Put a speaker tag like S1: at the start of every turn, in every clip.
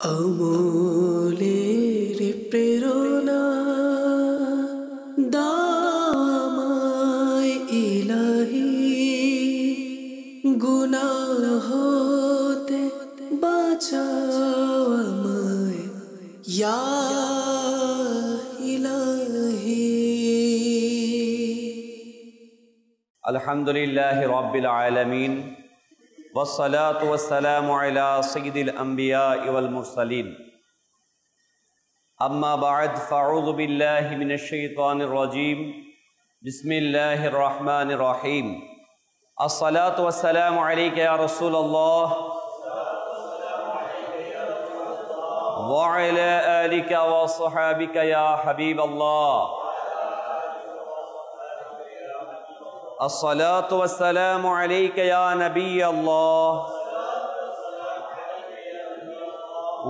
S1: আমলের প্রেরণা দামায় ইলাহি, গুনাহ হতে বাঁচাও আমায় ইয়া ইলাহি।
S2: আলহামদুলিল্লাহি রাব্বিল আলামিন ওয়াসসালাতু ওয়াসসালামু আলা সাইয়্যিদিল আমবিয়া ওয়াল মুরসালিন। আম্মা বা'দ, ফাআউযু বিল্লাহি মিনাশ শাইতানির রাজীম। বিসমিল্লাহির রহমানির রহিম। আসসালাতু ওয়াসসালামু আলাইকা ইয়া রাসূলুল্লাহ ওয়া আলা আলিকা ওয়া সাহবিকা ইয়া হাবিবাল্লাহ। الصلاة والسلام عليك يا نبي الله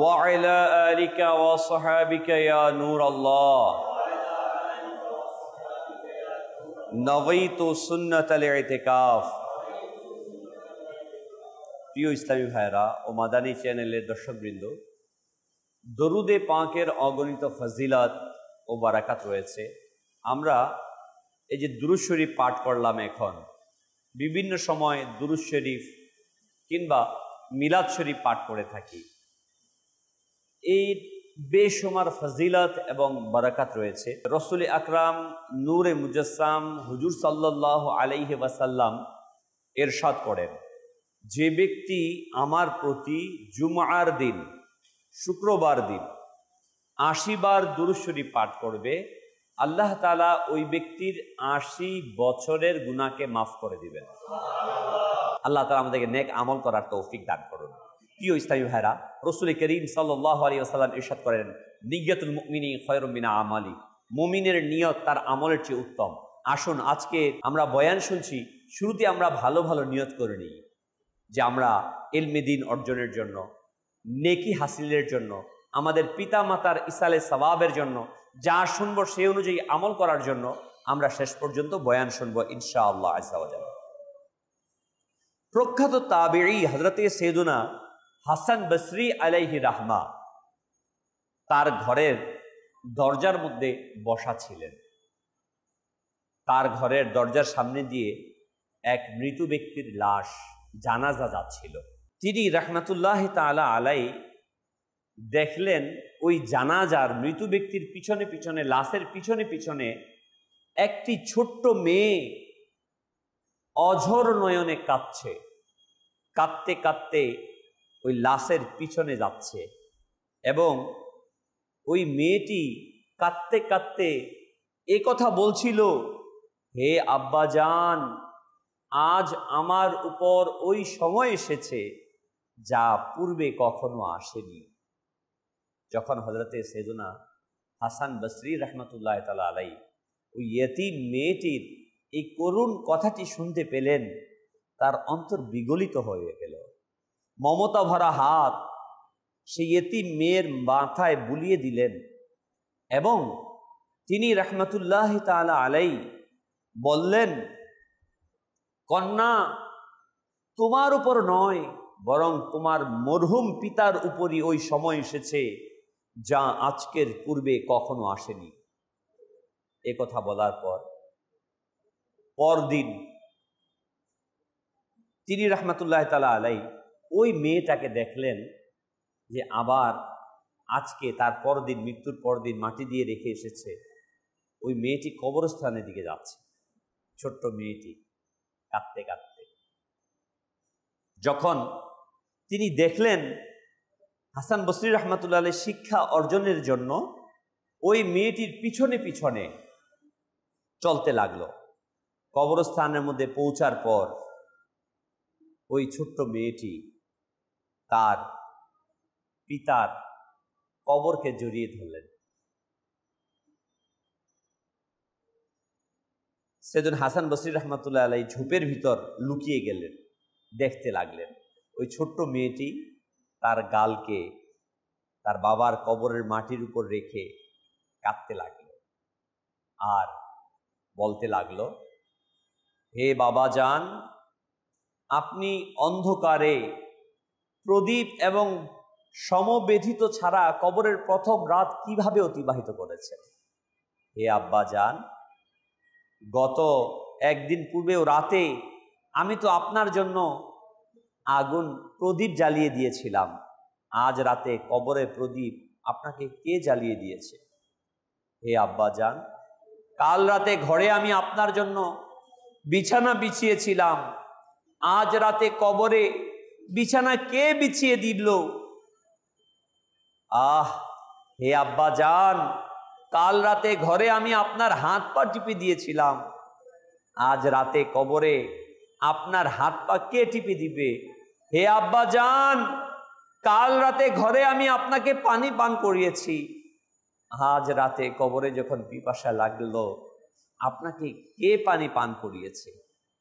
S2: وعلى آلك وصحابك يا نور الله نويت سنة الاعتكاف। প্রিয় ইসলামী ভাইরা ও মাদানী চ্যানেলের দর্শকবৃন্দ, দরুদে পাকের অগণিত ফজিলত ও বারাকাত রয়েছে। আমরা এই যে দুরূদ শরীফ পাঠ করলাম, এখন বিভিন্ন সময় দুরূদ শরীফ কিংবা মিলাদ শরীফ পাঠ করে থাকি। এই বেশুমার ফজিলত এবং বারাকাত রয়েছে। রাসূল আকরাম নূরে মুজাসসাম হুজুর সাল্লাল্লাহু আলাইহি ওয়াসাল্লাম ইরশাদ করেন, যে ব্যক্তি আমার প্রতি জুমআর দিন, শুক্রবার দিন ৮০ বার দুরূদ শরীফ পাঠ করবে, আল্লাহ তাআলা ওই ব্যক্তির ৮০ বছরের গুনাহকে মাফ করে দিবেন। আল্লাহ তাআলা আমাদেরকে নেক আমল করার তৌফিক দান করুন। প্রিয় ইসলামী ভাইরা, রাসূল করিম সাল্লাল্লাহু আলাইহি ওয়াসাল্লাম ইরশাদ করেন, নিয়্যাতুল মুমিনি খায়রুম মিন আমালি। মুমিনের নিয়ত তার আমলের চেয়ে উত্তম। আসুন আজকে আমরা বয়ান শুনছি, শুরুতে আমরা ভালো ভালো নিয়ত করে নিই যে আমরা ইলমে দ্বীন অর্জনের জন্য, নেকি হাসিলের জন্য, আমাদের পিতা মাতার ইসালে সওয়াবের জন্য, যা শুনবো সেই অনুযায়ী আমল করার জন্য আমরা শেষ পর্যন্ত বয়ান শুনবো ইনশাআল্লাহ আযজা ওয়া জাল্লা। প্রখ্যাত তাবেঈ হযরতে সাইয়্যিদুনা হাসান বসরি আলাইহি রাহমা তার ঘরের দরজার মধ্যে বসা ছিলেন। তার ঘরের দরজার সামনে দিয়ে এক মৃত ব্যক্তির লাশ, জানাজা যাচ্ছিল। তিনি রাহমাতুল্লাহি তাআলা আলাইহি দেখলেন ওই জানাজার মৃত ব্যক্তির পিছনে পিছনে, লাশের পিছনে পিছনে একটি ছোট্ট মেয়ে অঝর নয়নে কাঁদছে। কাঁদতে কাঁদতে ওই লাশের পিছনে যাচ্ছে এবং ওই মেয়েটি কাঁদতে কাঁদতে এ কথা বলছিল, হে আব্বাজান, আজ আমার উপর ওই সময় এসেছে যা পূর্বে কখনো আসেনি। যখন হযরতে সাইয়্যিদুনা হাসান বসরি রাহমাতুল্লাহি তাআলা আলাইহি ওই ইয়তীম মেয়েটির এই করুণ কথাটি শুনতে পেলেন, তার অন্তর বিগলিত হয়ে গেল। মমতা ভরা হাত সেই ইয়তীম মেয়ের মাথায় বুলিয়ে দিলেন এবং তিনি রাহমাতুল্লাহি তাআলা আলাইহি বললেন, কন্যা, তোমার উপর নয়, বরং তোমার মরহুম পিতার উপরই ওই সময় এসেছে যা আজকের পূর্বে কখনো আসেনি। এ কথা বলার পর পরদিন তিনি রাহমাতুল্লাহি তাআলা আলাইহি ওই মেয়েটাকে দেখলেন যে আবার আজকে তার পরদিন, মৃত্যুর পরদিন মাটি দিয়ে রেখে এসেছে। ওই মেয়েটি কবরস্থানের দিকে যাচ্ছে, ছোট্ট মেয়েটি কাঁদতে কাঁদতে। যখন তিনি দেখলেন হাসান বসরি রাহমাতুল্লাহি আলাইহি শিক্ষা অর্জনের জন্য ওই মেয়েটির পিছনে পিছনে চলতে লাগলো। কবরস্থানের মধ্যে পৌঁছার পর ওই ছোট্ট মেয়েটি তার পিতার কবরকে জড়িয়ে ধরলেন। সাইয়্যিদুনা হাসান বসরি রাহমাতুল্লাহি আলাইহি ঝোপের ভিতর লুকিয়ে গেলেন, দেখতে লাগলেন ওই ছোট্ট মেয়েটি তার গালকে তার বাবার কবরের মাটির উপর রেখে কাঁদতে লাগলো আর বলতে লাগলো, হে বাবাজান, আপনি অন্ধকারে প্রদীপ এবং সমবেধিত ছাড়া কবরের প্রথম রাত কিভাবে অতিবাহিত করেছেন? হে আব্বা জান, গত একদিন পূর্বেও রাতে আমি তো আপনার জন্য আগুন প্রদীপ জ্বালিয়ে দিয়েছিলাম। আজ রাতে কবরে প্রদীপ আপনাকে কে জ্বালিয়ে দিয়েছে? হে আব্বা জান, কাল রাতে ঘরে আমি আপনার জন্য বিছানা বিছিয়েছিলাম। আজ রাতে কবরে বিছানা কে বিছিয়ে দিল? হে আব্বা জান, কাল রাতে ঘরে আমি আপনার হাত পা টিপে দিয়েছিলাম। আজ রাতে কবরে আপনার হাত পা কে টিপে দিবে? হে আব্বা জান, কাল রাতে ঘরে আমি আপনাকে পানি পান করিয়েছি। আজ রাতে কবরে যখন পিপাসা লাগলো, আপনাকে কে পানি পান করিয়েছে?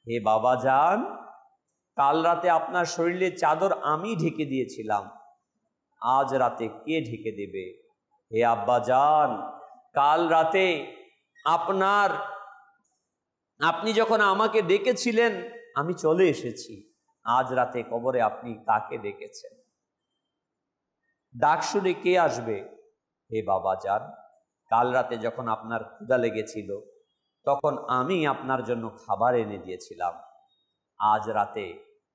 S2: হে বাবা জান, কাল রাতে আপনার শরীরে চাদর আমি ঢেকে দিয়েছিলাম। আজ রাতে কে ঢেকে দেবে? হে আব্বা জান, কাল রাতে আপনি যখন আমাকে ডেকেছিলেন আমি চলে এসেছি। আজ রাতে কবরে আপনি কাকে ডেকেছেন? ডাক শুনে কে আসবে? হে বাবা জান, কাল রাতে যখন আপনার ক্ষুধা লেগেছিল তখন আমি আপনার জন্য খাবার এনে দিয়েছিলাম। আজ রাতে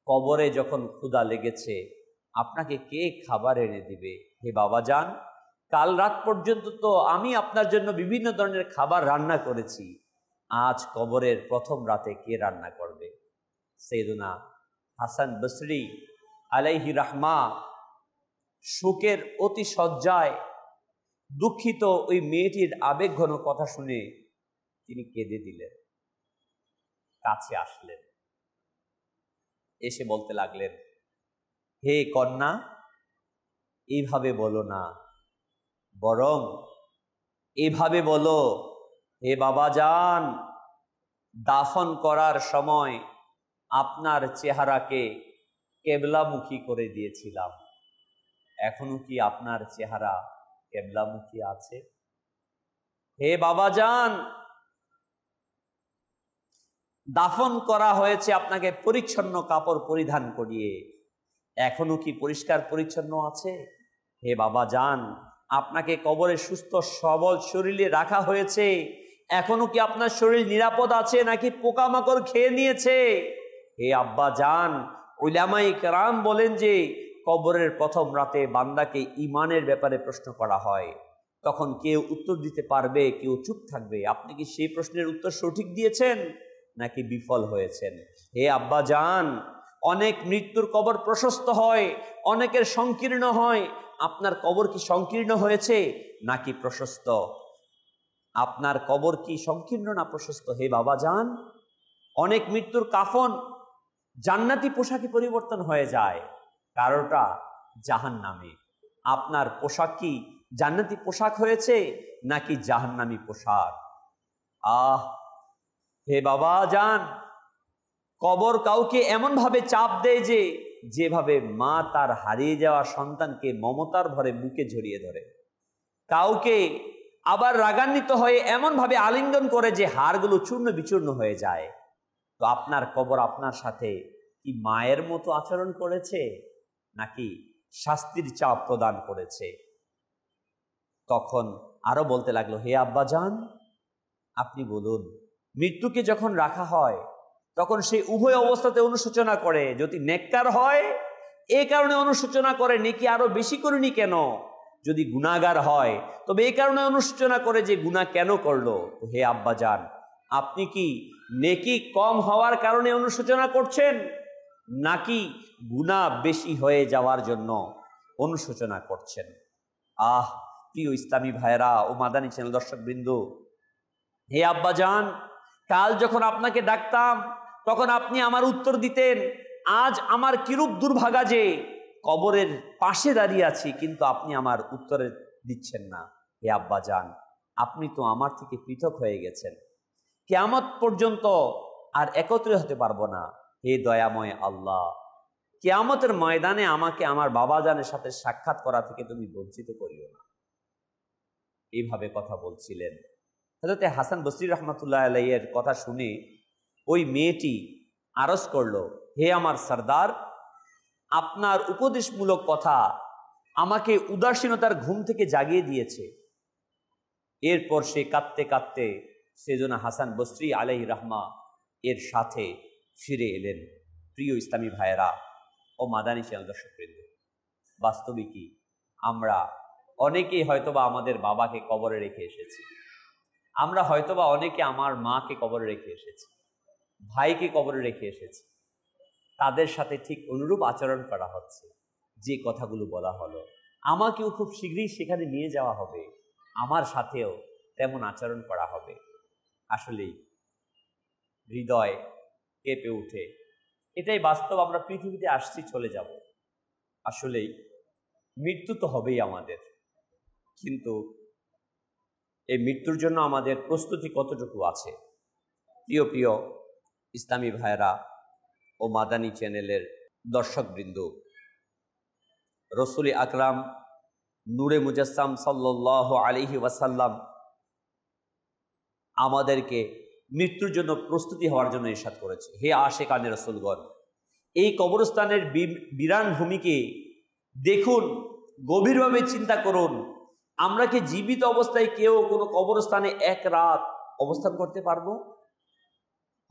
S2: কবরে যখন ক্ষুধা লেগেছে আপনাকে কে খাবার এনে দিবে? হে বাবা জান, কাল রাত পর্যন্ত তো আমি আপনার জন্য বিভিন্ন ধরনের খাবার রান্না করেছি। আজ কবরের প্রথম রাতে কে রান্না করবে? সৈয়দনা হাসান বসরি আলাইহি রাহমা শোকের অতি শয্যায় দুঃখিত ওই মেয়েটির আবেগঘন কথা শুনে তিনি কেঁদে দিলেন। কাছে আসলেন, এসে বলতে লাগলেন, হে কন্যা, এইভাবে বলো না, বরং এইভাবে বলো, হে বাবা জান, দাফন করার সময় আপনার চেহারাকে কেবলামুখী করে দিয়েছিলাম। এখনো কি আপনার চেহারা কেবলামুখী আছে? হে বাবা জান, দাফন করা হয়েছে আপনাকে পরিচ্ছন্ন কাপড় পরিধান করিয়ে, এখনো কি পরিষ্কার পরিচ্ছন্ন আছে? হে বাবা জান, আপনাকে কবরে সুস্থ সবল শরীরে রাখা হয়েছে, এখনো কি আপনার শরীর নিরাপদ আছে নাকি পোকামাকড় খেয়ে নিয়েছে? হে আব্বা জান, উলামায়ে কেরাম বলেন যে কবরের প্রথম রাতে বান্দাকে ঈমানের ব্যাপারে প্রশ্ন করা হয়, তখন কেউ উত্তর দিতে পারবে, কেউ চুপ থাকবে। আপনি কি সেই প্রশ্নের উত্তর সঠিক দিয়েছেন নাকি বিফল হয়েছেন? হে আব্বা জান, অনেক মৃত্যুর কবর প্রশস্ত হয়, অনেকের সংকীর্ণ হয়। আপনার কবর কি সংকীর্ণ হয়েছে নাকি প্রশস্ত? আপনার কবর কি সংকীর্ণ না প্রশস্ত? হে বাবা জান, অনেক মৃত্যুর কাফন জান্নাতি পোশাকে পরিবর্তন হয়ে যায়, কারোটা জাহান্নামে। আপনার পোশাক কি জান্নাতি পোশাক হয়েছে নাকি জাহান্নামী পোশাক? হে বাবা জান, কবর কাউকে এমন ভাবে চাপ দেয় যে যেভাবে মা তার হারিয়ে যাওয়া সন্তানকে মমতার ভরে বুকে জড়িয়ে ধরে, কাউকে আবার রাগান্বিত হয়ে এমন ভাবে আলিঙ্গন করে যে হাড়গুলো চূর্ণ বিচূর্ণ হয়ে যায়। তো আপনার কবর আপনার সাথে কি মায়ের মতো আচরণ করেছে নাকি শাস্তির চাপ প্রদান করেছে? তখন আরো বলতে লাগলো, হে আব্বা জান, আপনি বলুন, মৃত্যুকে যখন রাখা হয় তখন সেই উভয় অবস্থাতে অনুশোচনা করে। যদি নেককার হয় এই কারণে অনুশোচনা করে, নেকি আরো বেশি করিনি কেন? যদি গুনাহগার হয় তবে এই কারণে অনুশোচনা করে যে গুনাহ কেন করলো। হে আব্বা জান, আপনি কি নেকি কম হওয়ার কারণে অনুশোচনা করছেন নাকি গুনাহ বেশি হয়ে যাওয়ার জন্য অনুশোচনা করছেন? প্রিয় ইসলামী ভাইরা ও মাদানী চ্যানেল দর্শক বৃন্দ, হে আব্বা জান, কাল যখন আপনাকে ডাকতাম তখন আপনি আমার উত্তর দিতেন। আজ আমার কিরূপ দুর্ভাগা যে কবরের পাশে দাঁড়িয়ে আছি, কিন্তু আপনি আমার উত্তরে দিচ্ছেন না। হে আব্বা জান, আপনি তো আমার থেকে পৃথক হয়ে গেছেন, কিয়ামত পর্যন্ত আর একত্রে হতে পারবো না। হে দয়াময় আল্লাহ, কিয়ামতের ময়দানে আমাকে আমার বাবা জানের সাথে সাক্ষাৎ করা থেকে তুমি বঞ্চিত করিও না। এইভাবে কথা বলছিলেন। হযরত হাসান বসরি রহমতুল্লাহ আলাইহির কথা শুনে ওই মেয়েটি আরজ করলো, হে আমার সরদার, আপনার উপদেশমূলক কথা আমাকে উদাসীনতার ঘুম থেকে জাগিয়ে দিয়েছে। এরপর সে কাঁদতে কাঁদতে সেজনা হাসান বসরি আলাইহির রাহমা এর সাথে ফিরে এলেন। প্রিয় ইসলামী ভাইয়েরা ও মাদানী চ্যানেল দর্শকবৃন্দ, বাস্তবিকই আমরা অনেকেই হয়তোবা আমাদের বাবাকে কবরে রেখে এসেছি, আমরা হয়তোবা অনেকে আমার মাকে কবরে রেখে এসেছি, ভাইকে কবরে রেখে এসেছি। তাদের সাথে ঠিক অনুরূপ আচরণ করা হচ্ছে। যে কথাগুলো বলা হলো, আমাকেও খুব শীঘ্রই সেখানে নিয়ে যাওয়া হবে, আমার সাথেও তেমন আচরণ করা হবে। আসলেই হৃদয় কেঁপে উঠে। এটাই বাস্তব, আমরা পৃথিবীতে আসছি, চলে যাব। আসলেই মৃত্যু তো হবেই আমাদের, কিন্তু এই মৃত্যুর জন্য আমাদের প্রস্তুতি কতটুকু আছে? প্রিয় প্রিয় ইসলামী ভাইয়েরা ও মাদানী চ্যানেলের দর্শকবৃন্দ, রসুল আকরাম নূরে মুজাসসাম সাল্লাল্লাহু আলাইহি ওয়াসাল্লাম আমাদেরকে মৃত্যুর জন্য প্রস্তুতি হওয়ার জন্য ইরশাদ করেছে, হে আশিকানে রাসূলগণ, এই কবরস্থানের বিরান ভূমিকে দেখুন, গভীরভাবে চিন্তা করুন। আমরা কি জীবিত অবস্থায় কেউ কোনো কবরস্থানে এক রাত অবস্থান করতে পারবো?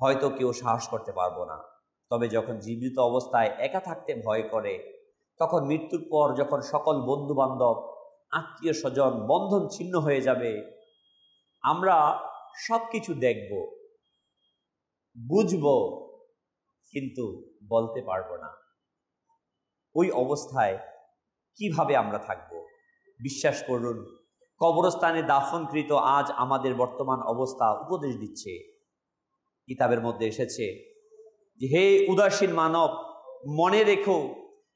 S2: হয়তো কেউ সাহস করতে পারবো না। তবে যখন জীবিত অবস্থায় একা থাকতে ভয় করে, তখন মৃত্যুর পর যখন সকল বন্ধু বান্ধব, আত্মীয় স্বজন, বন্ধন ছিন্ন হয়ে যাবে, আমরা সব কিছু দেখব, বুঝবো, কিন্তু বলতে পারবো না। ওই অবস্থায় কিভাবে আমরা থাকব? বিশ্বাস করুন, কবরস্থানে দাফনকৃত আজ আমাদের বর্তমান অবস্থা উপদেশ দিচ্ছে। কিতাবের মধ্যে এসেছে যে, হে উদাসীন মানব, মনে রেখো,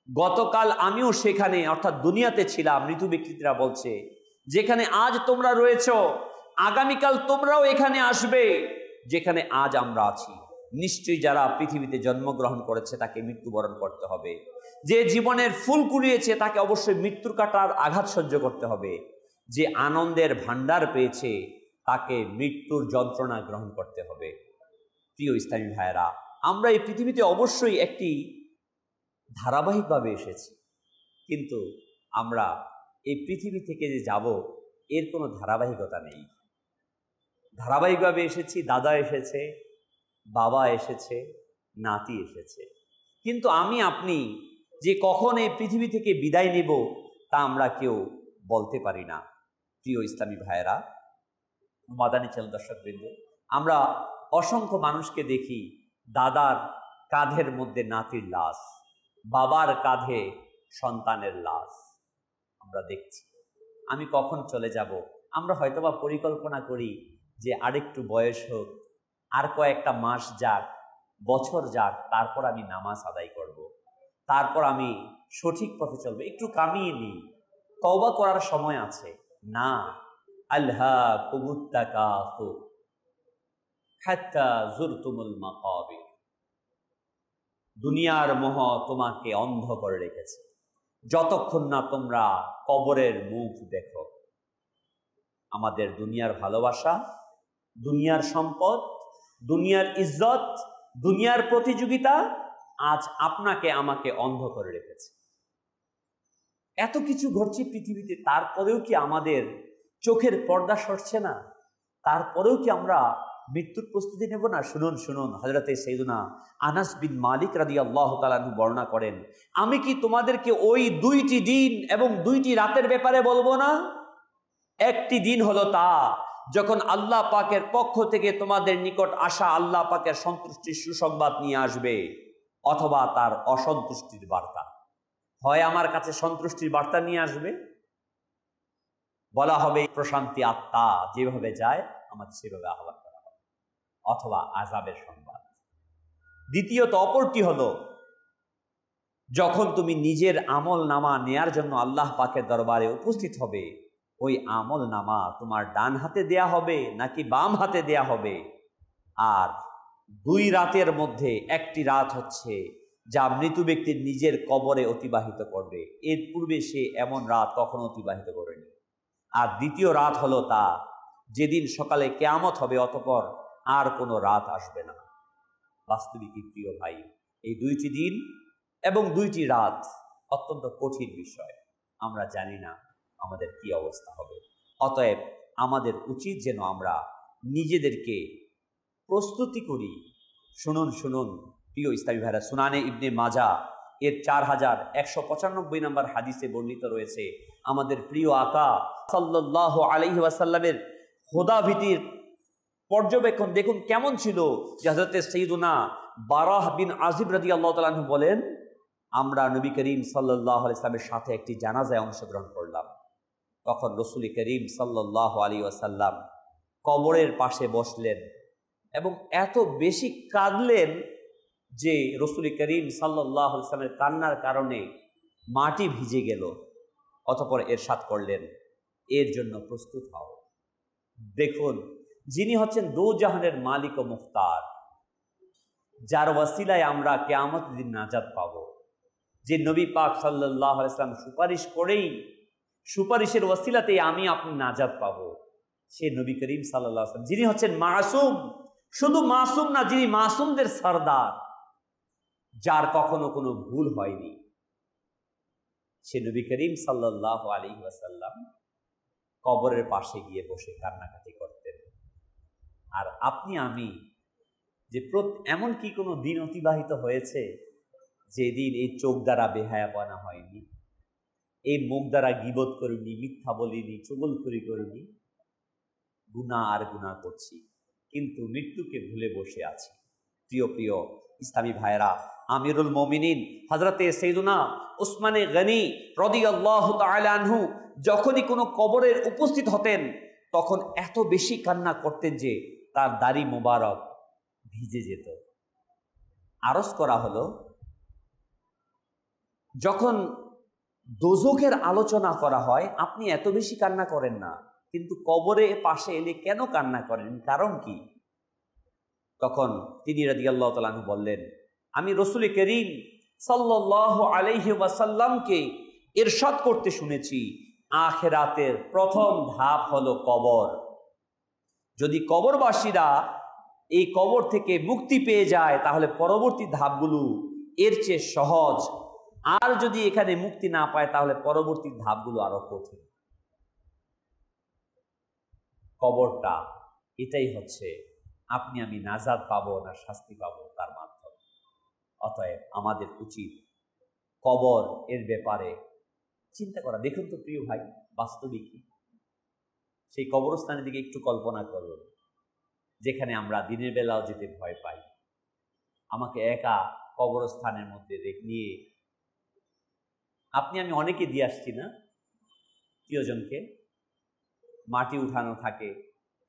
S2: গতকাল আমিও সেখানে অর্থাৎ দুনিয়াতে ছিলাম। মৃত্যু ব্যক্তিরা বলছে, যেখানে আজ তোমরা রয়েছ, আগামীকাল তোমরাও এখানে আসবে, যেখানে আজ আমরা আছি। নিশ্চয়ই যারা পৃথিবীতে জন্মগ্রহণ করেছে তাকে মৃত্যুবরণ করতে হবে। যে জীবনের ফুল কুড়িয়েছে তাকে অবশ্যই মৃত্যুর কাঁটার আঘাত সহ্য করতে হবে। যে আনন্দের ভান্ডার পেয়েছে তাকে মৃত্যুর যন্ত্রণা গ্রহণ করতে হবে। প্রিয় ইসলামী ভাইয়েরা, আমরা এই পৃথিবীতে অবশ্যই একটি ধারাবাহিকভাবে এসেছি, কিন্তু আমরা এই পৃথিবী থেকে যে যাব এর কোনো ধারাবাহিকতা নেই। ধারাবাহিকভাবে এসেছি, দাদা এসেছে, বাবা এসেছে, নাতি এসেছে, কিন্তু আমি আপনি যে কখন এই পৃথিবী থেকে বিদায় নেব তা আমরা কেউ বলতে পারি না। প্রিয় ইসলামী ভাইয়েরা, মাদানী চ্যানেল দর্শকবৃন্দ, আমরা অসংখ্য মানুষকে দেখি, দাদার কাঁধের মধ্যে নাতির লাশ, বাবার কাঁধে সন্তানের লাশ আমরা দেখছি। আমি কখন চলে যাব? আমরা হয়তোবা পরিকল্পনা করি যে আরেকটু বয়স হোক, আর কয়েকটা মাস যাক, বছর যাক, তারপর আমি নামাজ আদায় করব, তারপর আমি সঠিক পথে চলবো, একটু কামিয়ে নিই, তওবা করার সময় আছে। না, আলহাকুমুত তাকাসুর হাত্তা যুরতুমুল মাকাবির, দুনিয়ার মোহ তোমাকে অন্ধ করে রেখেছে যতক্ষণ না তোমরা কবরের মুখ দেখো। আমাদের দুনিয়ার ভালোবাসা, দুনিয়ার সম্পদ, দুনিয়ার ইজ্জত, দুনিয়ার প্রতিযোগিতা আজ আপনাকে আমাকে অন্ধ করে রেখেছে। এত কিছু ঘটছে পৃথিবীতে, তারপরেও কি আমাদের চোখের পর্দা সরছে না? তারপরেও কি আমরা মৃত্যুর প্রস্তুতি নেব না? শুনুন শুনুন, হযরতে সাইয়্যিদুনা আনাস বিন মালিক রাদিয়াল্লাহু তাআলা আনহু বর্ণনা করেন, আমি কি তোমাদেরকে ওই 2টি দিন এবং 2টি রাতের ব্যাপারে বলবো না? একটি দিন হলো তা যখন আল্লাহ পাকের পক্ষ থেকে তোমাদের নিকট আসা আল্লাহ পাকের সন্তুষ্টির সুসংবাদ নিয়ে আসবে, অথবা তার অসন্তুষ্টির বার্তা। হয় আমার কাছে সন্তুষ্টির বার্তা নিয়ে আসবে, বলা হবে প্রশান্তি আত্মা যেভাবে যায় আমাকে সেভাবে আহ্বান করা হবে, অথবা আযাবের সংবাদ। দ্বিতীয়ত, অপরটি হলো যখন তুমি নিজের আমল নামা নেয়ার জন্য আল্লাহ পাকের দরবারে উপস্থিত হবে, ওই আমল নামা তোমার ডান হাতে দেয়া হবে নাকি বাম হাতে দেয়া হবে। আর 2 রাতের মধ্যে একটি রাত হচ্ছে যা মৃত ব্যক্তির নিজের কবরে অতিবাহিত করবে, এর পূর্বে সে এমন রাত কখনো অতিবাহিত করেনি। আর দ্বিতীয় রাত হলো তা যেদিন সকালে কিয়ামত হবে, অতঃপর আর কোনো রাত আসবে না। বাস্তবিক প্রিয় ভাই, এই 2টি দিন এবং 2টি রাত অত্যন্ত কঠিন বিষয়। আমরা জানি না আমাদের কি অবস্থা হবে। অতএব আমাদের উচিত যেন আমরা নিজেদেরকে প্রস্তুতি করি। শুনুন শুনুন প্রিয় ইসলামী ভাইরা, সুনানে ইবনে মাজা এর 4195 নম্বর হাদিসে বর্ণিত রয়েছে, আমাদের প্রিয় আকা সাল্লাল্লাহু আলাইহি ওয়াসাল্লামের খোদাভীতির পর্যবেক্ষণ দেখুন কেমন ছিল। যে হযরতে সাইয়্যিদুনা বারাহ বিন আজিব রাদিয়াল্লাহু তাআলা আনহু বলেন, আমরা নবী করিম সাল্লাল্লাহু আলাইহি ওয়াসাল্লামের সাথে একটি জানাজায় অংশগ্রহণ করলাম। তখন রাসূল করিম সাল্লাল্লাহু আলাইহি ওয়াসাল্লাম কবরের পাশে বসলেন এবং এত বেশি কাঁদলেন যে রাসূল করিম সাল্লাল্লাহু আলাইহি ওয়াসাল্লামের কান্নার কারণে মাটি ভিজে গেল। অতঃপর ইরশাদ করলেন, এর জন্য প্রস্তুত হও। দেখুন, যিনি হচ্ছেন দোজাহানের মালিক ও মুখতার, যার ওয়াসিলায় আমরা কিয়ামতের দিন নাজাত পাব, যে নবী পাক সাল্লাল্লাহু আলাইহি ওয়াসাল্লাম সুপারিশ করেই, সুপারিশের ওয়াসিলাতেই আমি আপনি নাজাত পাব, সে নবী করিম সাল্লাল্লাহু আলাইহি ওয়াসাল্লাম, যিনি হচ্ছেন মাসুম। শুধু মাসুম না, যিনি মাসুমদের সরদার, যার কখনো কোনো ভুল হয়নি, সে নবী করিম সাল্লাল্লাহু আলাইহি ওয়াসাল্লাম কবরের পাশে গিয়ে বসে কান্নাকাটি করতেন। আর আপনি আমি যে এমন কি কোনো দিন অতিবাহিত হয়েছে যেদিন এই চোখ দ্বারা বেহায়াপনা হয়নি, এই মুখ দ্বারা গীবত করিনি, মিথ্যা বলিনি, চুগলখড়ি করিনি? গুনাহ আর গুনাহ করছি, কিন্তু মৃত্যুকে ভুলে বসে আছি। প্রিয় প্রিয় ইসলামী ভাইরা, আমিরুল মুমিনিন হযরতে সাইয়্যিদুনা উসমানে গনি রাদিয়াল্লাহু তাআলা আনহু যখনই কোনো কবরের উপস্থিত হতেন তখন এত বেশি কান্না করতেন যে তার দাড়ি মোবারক ভিজে যেত। আরজ করা হলো, যখন দোজখের আলোচনা করা হয় আপনি এত বেশি কান্না করেন না, কিন্তু কবরে পাশে এলে কেন কান্না করেন, কারণ কি? তখন তিনি রাদিয়াল্লাহু তাআলা আনহু বললেন, আমি রাসূল করিম সাল্লাল্লাহু আলাইহি ওয়াসাল্লামকে ইরশাদ করতে শুনেছি, আখিরাতের প্রথম ধাপ হলো কবর। যদি কবরবাসীরা এই কবর থেকে মুক্তি পেয়ে যায় তাহলে পরবর্তী ধাপগুলো এর চেয়ে সহজ, আর যদি এখানে মুক্তি না পায় তাহলে পরবর্তী ধাপগুলো আরো কঠিন। কবরটা এটাই হচ্ছে আপনি আমি নাজাত পাবো না শাস্তি পাবো তার মাধ্যমে। অতএব আমাদের উচিত কবর এর ব্যাপারে চিন্তা করা। দেখুন তো প্রিয় ভাই, বাস্তবিকই সেই কবরস্থানের দিকে একটু কল্পনা করুন, যেখানে আমরা দিনের বেলাও যেতে ভয় পাই। আমাকে একা কবরস্থানের মধ্যে নিয়ে আপনি আমি অনেকে দিয়ে আসছি না, প্রিয়জনকে মাটি উঠানো থাকে,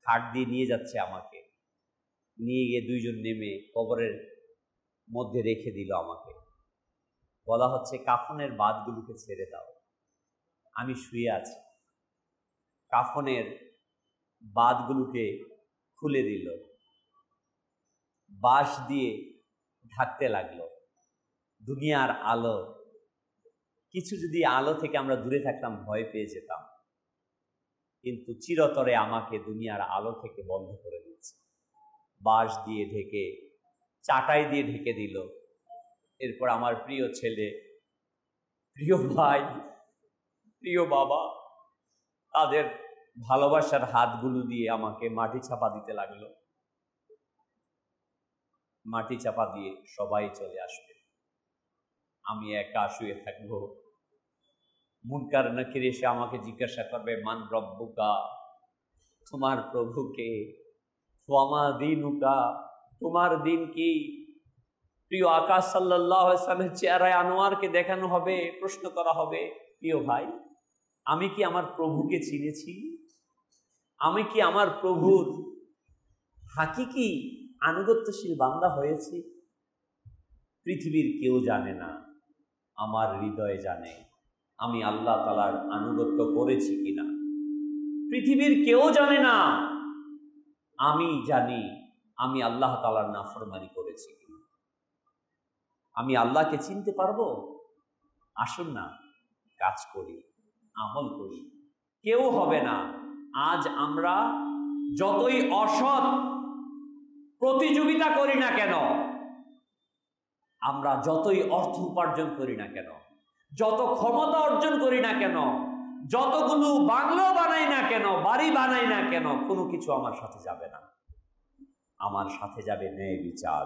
S2: খাট দিয়ে নিয়ে যাচ্ছে, আমাকে নিয়ে গিয়ে দুইজন নেমে কবরের মধ্যে রেখে দিল। আমাকে বলা হচ্ছে কাফনের বাদগুলোকে ছেড়ে দাও। আমি শুয়ে আছি, কাফনের বাদগুলোকে খুলে দিল, বাঁশ দিয়ে ঢাকতে লাগলো। দুনিয়ার আলো, কিছু যদি আলো থেকে আমরা দূরে থাকতাম ভয় পেয়ে যেতাম, কিন্তু চিরতরে আমাকে দুনিয়ার আলো থেকে বন্ধ করে দিচ্ছে। বাঁশ দিয়ে ঢেকে, চাটাই দিয়ে ঢেকে দিল। এরপর আমার প্রিয় ছেলে, প্রিয় ভাই, প্রিয় বাবা তাদের ভালোবাসার হাতগুলো দিয়ে আমাকে মাটি চাপা দিতে লাগলো। মাটি চাপা দিয়ে সবাই চলে আসবে, আমি একা শুয়ে থাকবো। মুনকার নাকির এসে আমাকে জিজ্ঞাসা করবে, মান রব্বুকা, তোমার প্রভুকে, ওয়ামা দীনুকা, তোমার দিন কি? প্রিয় আকাশ সাল্লাল্লাহু আলাইহি ওয়াসাল্লামের চেহারায় আনোয়ারকে দেখানো হবে, প্রশ্ন করা হবে, প্রিয় ভাই আমি কি আমার প্রভুকে চিনেছি? আমি কি আমার প্রভুর হাকিকি আনুগত্যশীল বান্দা হয়েছি? পৃথিবীর কেউ জানে না, আমার হৃদয় জানে আমি আল্লাহ তাআলার আনুগত্য করেছি কিনা। পৃথিবীর কেউ জানে না, আমি জানি আমি আল্লাহ তাআলার নাফরমানি করেছি কিনা। আমি আল্লাহকে চিনতে পারবো? আসুন না কাজ করি, আমল করি, কেউ হবে না। আজ আমরা যতই অসৎ প্রতিযোগিতা করি না কেন, আমরা যতই অর্থ উপার্জন করি না কেন, যত ক্ষমতা অর্জন করি না কেন, যতগুলো বাংলো বানাই না কেন, বাড়ি বানাই না কেন, কোনো কিছু আমার সাথে যাবে না। আমার সাথে যাবে ন্যায় বিচার,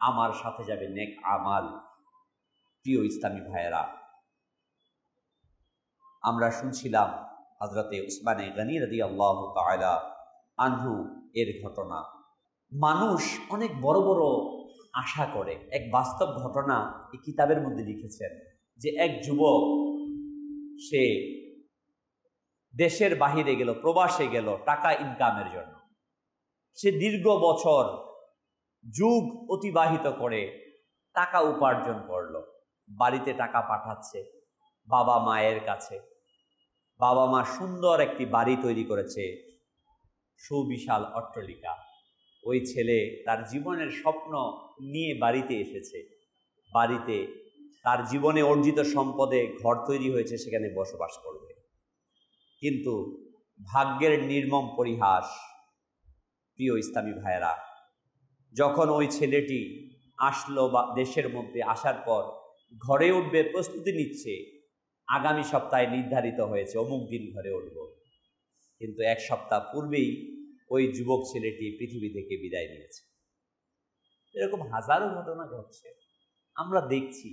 S2: আমার সাথে যাবে নেক আমাল। প্রিয় ইসলামী ভাইয়েরা, আমরা শুনছিলাম হযরতে উসমানে গনি রাদিয়াল্লাহু তাআলা আনহু এর ঘটনা। মানুষ অনেক বড় বড় আশা করে। এক বাস্তব ঘটনা এই কিতাবের মধ্যে লিখেছেন যে এক যুবক, সে দেশের বাহিরে গেল, প্রবাসে গেল টাকা ইনকামের জন্য। সে দীর্ঘ বছর যুগ অতিবাহিত করে টাকা উপার্জন করলো, বাড়িতে টাকা পাঠাচ্ছে বাবা মায়ের কাছে। বাবা মা সুন্দর একটি বাড়ি তৈরি করেছে, সুবিশাল অট্টালিকা। ওই ছেলে তার জীবনের স্বপ্ন নিয়ে বাড়িতে এসেছে। বাড়িতে তার জীবনে অর্জিত সম্পদে ঘর তৈরি হয়েছে, সেখানে বসবাস করবে। কিন্তু ভাগ্যের নির্মম পরিহাস, প্রিয় ইসলামী ভাইয়েরা, যখন ওই ছেলেটি আসলো বা দেশের মধ্যে আসার পর ঘরে উঠবে, প্রস্তুতি নিচ্ছে, আগামী সপ্তাহে নির্ধারিত হয়েছে অমুক দিন ঘরে উঠব। কিন্তু এক সপ্তাহ পূর্বেই ওই যুবক ছেলেটি পৃথিবী থেকে বিদায় নিয়েছে। এরকম হাজারো ঘটনা ঘটছে, আমরা দেখছি।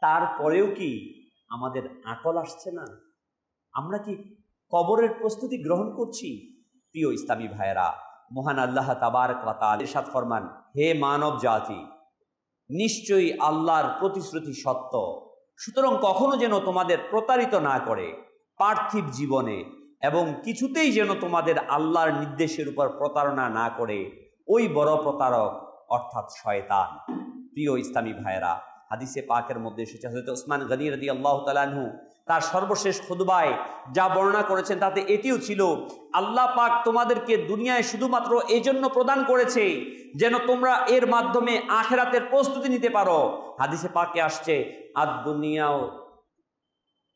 S2: তারপরেও কি আমাদের আকল আসছে না? আমরা কি কবরের প্রস্তুতি গ্রহণ করছি? প্রিয় ইসলামী ভাইয়েরা, মহান আল্লাহ তাবারক ওয়া তাআলা ইরশাদ ফরমান, হে মানব জাতি, নিশ্চয়ই আল্লাহর প্রতিশ্রুতি সত্য, সুতরাং কখনো যেন তোমাদের প্রতারিত না করে পার্থিব জীবনে, এবং কিছুতেই যেন তোমাদের আল্লাহর নির্দেশের উপর প্রতারণা না করে ওই বড় প্রতারক অর্থাৎ শয়তান। প্রিয় ইসলামী ভাইয়েরা, হাদিসে পাকের মধ্যে এসেছে, হযরত উসমান গনি রাদিয়াল্লাহু তাআলা আনহু তার সর্বশেষ খুতবায় যা বর্ণনা করেছেন তাতে এটিও ছিল, আল্লাহ পাক তোমাদেরকে দুনিয়ায় শুধুমাত্র এই জন্য প্রদান করেছে যেন তোমরা এর মাধ্যমে আখিরাতের প্রস্তুতি নিতে পারো। হাদিসে পাকে আসছে, আদ-দুনিয়াও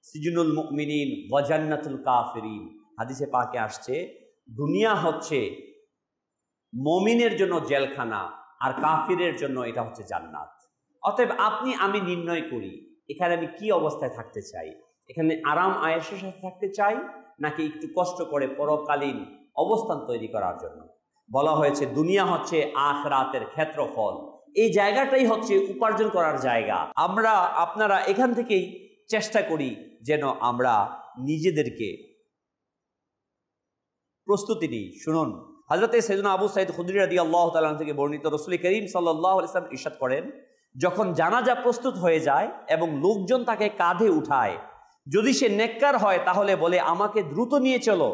S2: সিজনুল মুমিনিন ওয়া জান্নাতুল কাফিরিন। হাদিসে পাকে আসছে, দুনিয়া হচ্ছে মুমিনের জন্য জেলখানা, আর কাফিরের জন্য এটা হচ্ছে জান্নাত। অতএব আপনি আমি নির্ণয় করি এখানে আমি কি অবস্থায় থাকতে চাই। এখানে আরাম আয়েশের সাথে থাকতে চাই, নাকি একটু কষ্ট করে পরকালীন অবস্থান তৈরি করার জন্য। বলা হয়েছে দুনিয়া হচ্ছে আখিরাতের ক্ষেত্রফল, এই জায়গাটাই হচ্ছে উপার্জন করার জায়গা। আমরা আপনারা এখান থেকেই চেষ্টা করি যেন আমরা নিজেদেরকে প্রস্তুতি নিই। শুনুন, হযরতে সাইয়েদনা আবু সাঈদ খুদরী রাদিয়াল্লাহু তাআলা থেকে বর্ণিত, রাসূল করিম সাল্লাল্লাহু আলাইহি ওয়াসাল্লাম ইরশাদ করেন, যখন জানাজা প্রস্তুত হয়ে যায় এবং লোকজন তাকে কাঁধে উঠায়, যদি সে নেককার হয় তাহলে বলে, আমাকে দ্রুত নিয়ে চলো,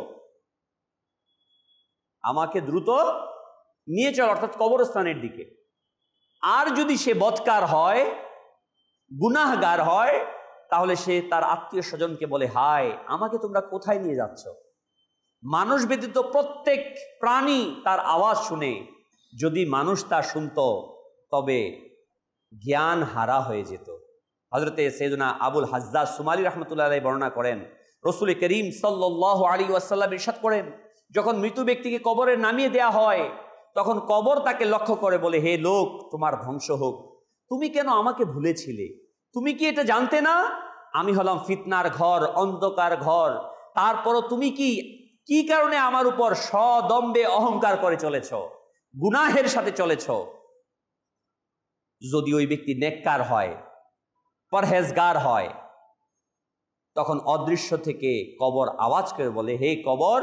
S2: আমাকে দ্রুত নিয়ে চলো, অর্থাৎ কবরস্থানের দিকে। আর যদি সে বদকার হয়, গুনাহগার হয়, তাহলে সে তার আত্মীয় স্বজনকে বলে, হায় আমাকে তোমরা কোথায় নিয়ে যাচ্ছ? মানুষ ব্যতীত প্রত্যেক প্রাণী তার আওয়াজ শুনে। যদি মানুষ তা শুনত তবে জ্ঞান হারা হয়ে যেত। হযরতে সাইয়েদনা আবুল হাজ্জাজ সুমালি রাহমাতুল্লাহি আলাইহি বর্ণনা করেন, রাসূল করিম সাল্লাল্লাহু আলাইহি ওয়াসাল্লাম ইরশাদ করেন, যখন মৃত ব্যক্তিকে কবরে নামিয়ে দেয়া হয় তখন কবর তাকে লক্ষ্য করে বলে, হে লোক, তোমার ধ্বংস হোক, তুমি কেন আমাকে ভুলেছিলে? তুমি কি এটা জানতে না আমি হলাম ফিতনার ঘর, অন্ধকার ঘর? তারপরও তুমি কি কারণে আমার উপর সদম্বে অহংকার করে চলেছ, গুনাহের সাথে চলেছ? যদি ওই ব্যক্তি নেককার হয়, পরহেজগার হয়, তখন অদৃশ্য থেকে কবর আওয়াজ করে বলে, হে কবর,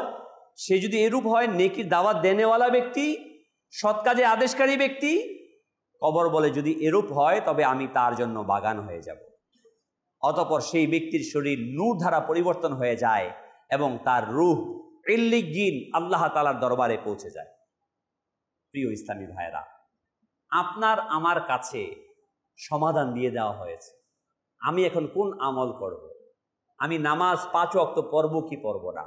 S2: সে যদি এরূপ হয়, নেকির দাওয়াত দেনেওয়ালা ব্যক্তি, সৎ কাজে আদেশকারী ব্যক্তি, কবর বলে যদি এরূপ হয় তবে আমি তার জন্য বাগান হয়ে যাব। অতঃপর সেই ব্যক্তির শরীর নূর দ্বারা পরিবর্তন হয়ে যায় এবং তার রূহ ইল্লিয়িন আল্লাহ তাআলার দরবারে পৌঁছে যায়। প্রিয় ইসলামী ভাইয়েরা, আপনার আমার কাছে সমাধান দিয়ে দেওয়া হয়েছে, আমি এখন কোন আমল করব? আমি নামাজ 5 ওয়াক্ত পড়ব কি পড়ব না?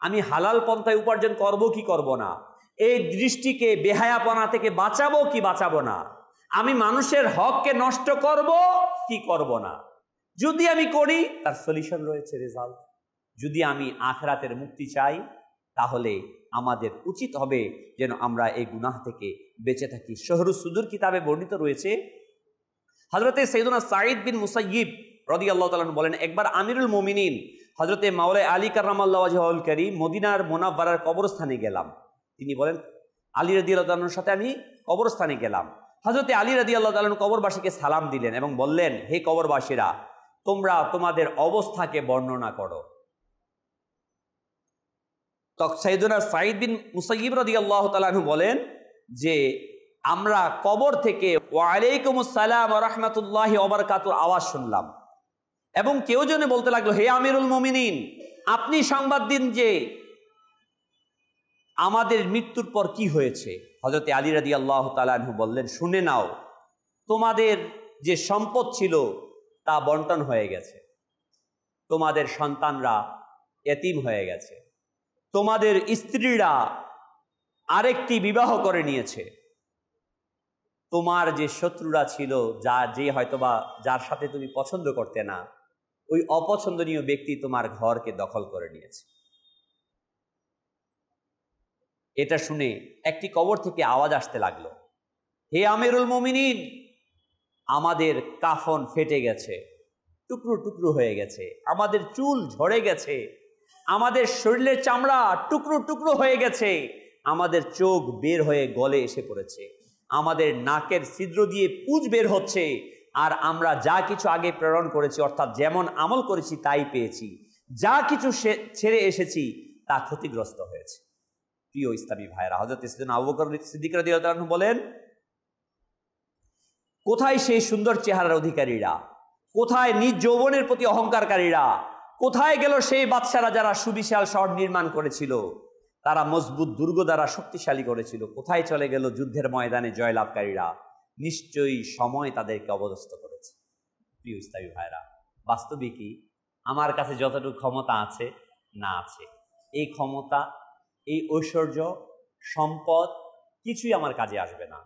S2: আমি হালাল পন্থায় উপার্জন করব কি করব না? এই দৃষ্টিকে বেহায়াপনা থেকে বাঁচাবো কি বাঁচাবো না? আমি মানুষের হককে নষ্ট করব কি করব না? যদি আমি করি তার সলিউশন রয়েছে, রেজাল্ট। যদি আমি আখিরাতের মুক্তি চাই তাহলে আমাদের উচিত হবে যেন আমরা এই গুনাহ থেকে বেঁচে থাকি। শহরুস সুদূর কিতাবে বর্ণিত রয়েছে, হযরতে সাইয়েদনা সাঈদ বিন মুসাইয়িব রাদিয়াল্লাহু তাআলা বলেন, একবার আমিরুল মুমিনিন হযরতে মাওলাই আলী কাররামাল্লাহু ওয়াজহুল কারীম মদিনার মুনাওয়ারার কবরস্থানে গেলাম। তিনি বলেন, আলী রাদিয়াল্লাহু তাআলার সাথে আমি কবরস্থানে গেলাম। হযরতে আলী রাদিয়াল্লাহু তাআলা কবরবাসীকে সালাম দিলেন এবং বললেন, হে কবরবাসীরা, তোমরা তোমাদের অবস্থাকে বর্ণনা করো। সাইয়েদুনা সাঈদ বিন মুসাইয়িব রাদিয়াল্লাহু তাআলা আনহু বলেন যে আমরা কবর থেকে ওয়া আলাইকুমুস সালাম ওয়া রাহমাতুল্লাহি ওয়া বারাকাতুহু আওয়াজ শুনলাম এবং কেউ জনে বলতে লাগলো, হে আমিরুল মুমিনিন, আপনি সংবাদ দিন যে আমাদের মৃত্যুর পর কি হয়েছে। হযরতে আলী রাদিয়াল্লাহু তাআলা আনহু বললেন, শুনে নাও, তোমাদের যে সম্পদ ছিল তা বন্টন হয়ে গেছে, তোমাদের সন্তানরা এতিম হয়ে গেছে, তোমাদের স্ত্রীরা আরেকটি বিবাহ করে নিয়েছে, তোমার যে শত্রুরা ছিল, যে হয়তোবা যার সাথে তুমি পছন্দ করতে না, ওই অপছন্দনীয় ব্যক্তি তোমার ঘরকে দখল করে নিয়েছে। এটা শুনে একটি কবর থেকে আওয়াজ আসতে লাগলো, হে আমিরুল মুমিনিন, আমাদের কাফন ফেটে গেছে, টুকরো টুকরো হয়ে গেছে, আমাদের চুল ঝরে গেছে, আমাদের শরীরের চামড়া টুকরো টুকরো হয়ে গেছে, আমাদের চোখ বের হয়ে গলে এসে পড়েছে, আমাদের নাকের ছিদ্র দিয়ে পুঁজ বের হচ্ছে, আর আমরা যা কিছু আগে প্রেরণ করেছি অর্থাৎ যেমন আমল করেছি তাই পেয়েছি, যা কিছু ছেড়ে এসেছি তা ক্ষতিগ্রস্ত হয়েছে। প্রিয় ইসলামী ভাইরা, হযরত সাইয়েদনা আবু বকর সিদ্দিক রাদিয়াল্লাহু আনহু বলেন, কোথায় সেই সুন্দর চেহারার অধিকারীরা, কোথায় নিজ যৌবনের প্রতি অহংকারকারীরা, কোথায় গেল সেই বাদশারা যারা সুবিশাল শহর নির্মাণ করেছিল, তারা মজবুত দুর্গ দ্বারা শক্তিশালী করেছিল, কোথায় চলে গেল যুদ্ধের ময়দানে জয়লাভকারীরা? নিশ্চয়ই সময় তাদেরকে অবদস্থ করেছে। প্রিয় ইসলামী ভাইরা, বাস্তবিকই আমার কাছে যতটুকু ক্ষমতা আছে না আছে, এই ক্ষমতা, এই ঐশ্বর্য, সম্পদ কিছুই আমার কাজে আসবে না।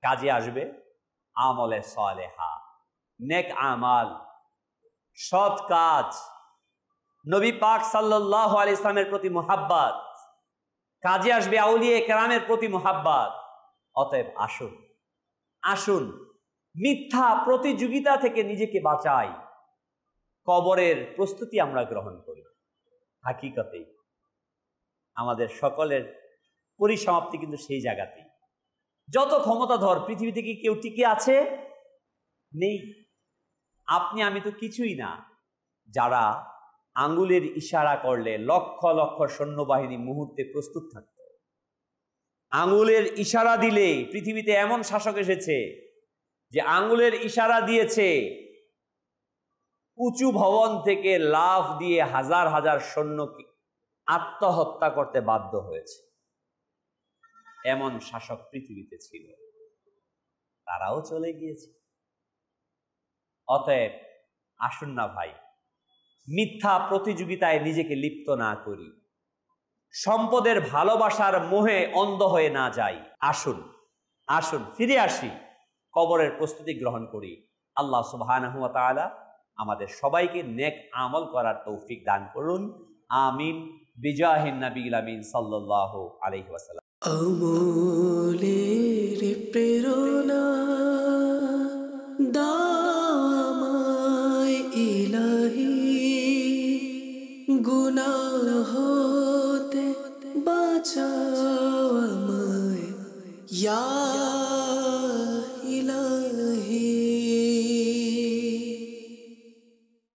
S2: কাজে আসবে আমলে সালেহা, নেক আমাল, সৎ কাজ, নবী পাক সাল্লাল্লাহু আলাইহি ইসলামের প্রতি মুহাব্বত, কাজে আসবে আউলিয়া কেরামের প্রতি মুহাব্বত। অতএব আসুন আসুন মিথ্যা প্রতিযোগিতা থেকে নিজেকে বাঁচাই, কবরের প্রস্তুতি আমরা গ্রহণ করি। হাকিকতেই আমাদের সকলের পরিসমাপ্তি কিন্তু সেই জায়গাতেই। যত ক্ষমতাধর পৃথিবী থেকে কেউ টিকে আছে? নেই। আপনি আমি তো কিছুই না। যারা আঙ্গুলের ইশারা করলে লক্ষ লক্ষ সৈন্যবাহিনী মুহূর্তে প্রস্তুত থাকত, আঙ্গুলের ইশারা দিলে পৃথিবীতে এমন শাসক এসেছে যে আঙ্গুলের ইশারা দিয়েছে, উঁচু ভবন থেকে লাফ দিয়ে হাজার হাজার সৈন্যকে আত্মহত্যা করতে বাধ্য হয়েছে। এমন শাসক পৃথিবীতে ছিল, তারাও চলে গিয়েছে। অতএব আসুন না ভাই, মিথ্যা প্রতিযোগিতায় নিজেকে লিপ্ত না করি, সম্পদের ভালোবাসার মোহে অন্ধ হয়ে না যাই। আসুন আসুন ফিরে আসি, কবরের প্রস্তুতি গ্রহণ করি। আল্লাহ সুবহানাহু ওয়া তাআলা আমাদের সবাইকে নেক আমল করার তৌফিক দান করুন। আমিন। বিজাহিন নবীল আমিন সাল্লাল্লাহু আলাইহি ওয়াসাল্লাম।
S1: আমলের প্রেরণা দাও আমায় ইলাহি, গুনাহ হতে বাঁচাও আমায় ইয়া